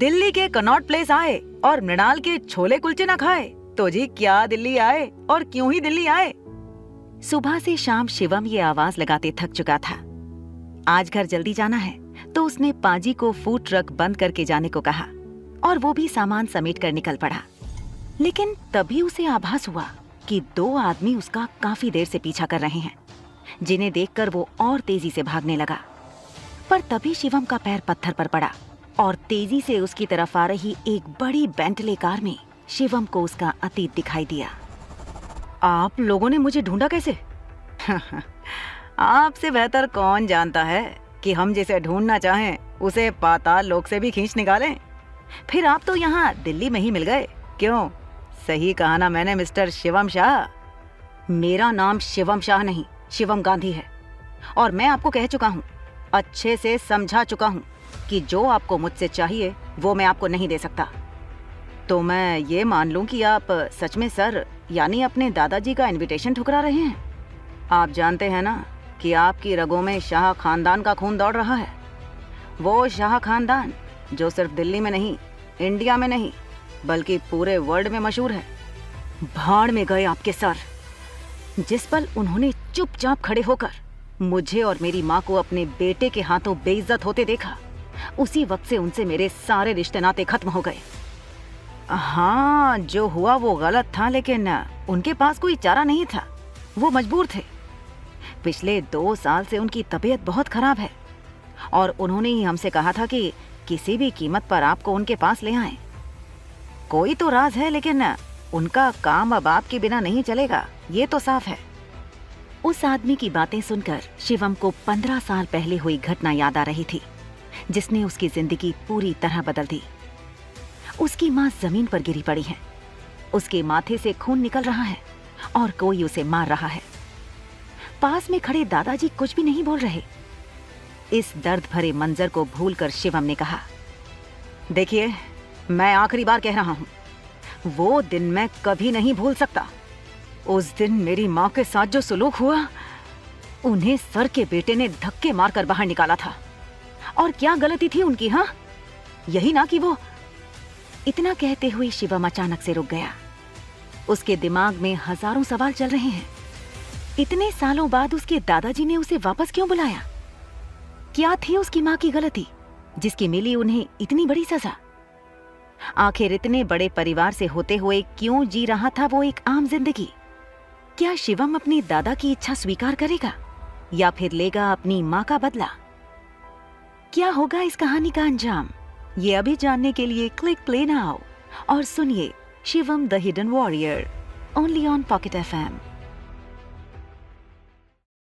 दिल्ली के Connaught place आए और मृणाल के छोले कुलचे ना खाए तो जी क्या दिल्ली आए और क्यों ही दिल्ली आए। सुबह से शाम शिवम ये आवाज लगाते थक चुका था। आज घर जल्दी जाना है तो उसने पाजी को फूड ट्रक बंद करके जाने को कहा और वो भी सामान समेट कर निकल पड़ा। लेकिन तभी उसे आभास हुआ कि दो आदमी उसका काफी देर से पीछा कर रहे हैं, जिन्हें देखकर वो और तेजी से भागने लगा। पर तभी शिवम का पैर पत्थर पर पड़ा और तेजी से उसकी तरफ आ रही एक बड़ी बेंटले कार में शिवम को उसका अतीत दिखाई दिया। आप लोगों ने मुझे ढूंढा कैसे? आपसे बेहतर कौन जानता है कि हम जिसे ढूंढना चाहें उसे पाताल लोक से भी खींच निकालें। फिर आप तो यहाँ दिल्ली में ही मिल गए। क्यों, सही कहा ना मैंने मिस्टर शिवम शाह? मेरा नाम शिवम शाह नहीं, शिवम गांधी है। और मैं आपको कह चुका हूँ, अच्छे से समझा चुका हूँ कि जो आपको मुझसे चाहिए वो मैं आपको नहीं दे सकता। तो मैं ये मान लूँ कि आप सच में सर यानी अपने दादाजी का इनविटेशन ठुकरा रहे हैं। आप जानते हैं ना कि आपकी रगों में शाह खानदान का खून दौड़ रहा है। वो शाह खानदान जो सिर्फ दिल्ली में नहीं, इंडिया में नहीं, बल्कि पूरे वर्ल्ड में मशहूर है। भाड़ में गए आपके सर। जिस पल उन्होंने चुपचाप खड़े होकर मुझे और मेरी माँ को अपने बेटे के हाथों बेइज्जत होते देखा, उसी वक्त से उनसे मेरे सारे रिश्ते नाते खत्म हो गए। हाँ, जो हुआ वो गलत था, लेकिन उनके पास कोई चारा नहीं था। वो मजबूर थे। पिछले 2 साल से उनकी तबीयत बहुत खराब है और उन्होंने ही हमसे कहा था कि किसी भी कीमत पर आपको उनके पास ले आएं। कोई तो राज है, लेकिन उनका काम अब आपके बिना नहीं चलेगा, ये तो साफ है। उस आदमी की बातें सुनकर शिवम को 15 साल पहले हुई घटना याद आ रही थी, जिसने उसकी जिंदगी पूरी तरह बदल दी। उसकी माँ जमीन पर गिरी पड़ी है, उसके माथे से खून निकल रहा है और कोई उसे मार रहा है। पास में खड़े दादाजी कुछ भी नहीं बोल रहे। इस दर्द भरे मंजर को भूलकर शिवम ने कहा, देखिए, मैं आखिरी बार कह रहा हूं, वो दिन मैं कभी नहीं भूल सकता। उस दिन मेरी माँ के साथ जो सुलूक हुआ, उन्हें सर के बेटे ने धक्के मारकर बाहर निकाला था। और क्या गलती थी उनकी? हाँ, यही ना कि वो। इतना कहते हुए शिवम अचानक से रुक गया। उसके दिमाग में हजारों सवाल चल रहे हैं। इतने सालों बाद उसके दादाजी ने उसे वापस क्यों बुलाया? क्या थी उसकी माँ की गलती जिसकी मिली उन्हें इतनी बड़ी सजा? आखिर इतने बड़े परिवार से होते हुए क्यों जी रहा था वो एक आम जिंदगी? क्या शिवम अपनी दादा की इच्छा स्वीकार करेगा या फिर लेगा अपनी माँ का बदला? क्या होगा इस कहानी का अंजाम? ये अभी जानने के लिए क्लिक प्ले नाउ और सुनिए Shivam the hidden warrior, only on pocket FM।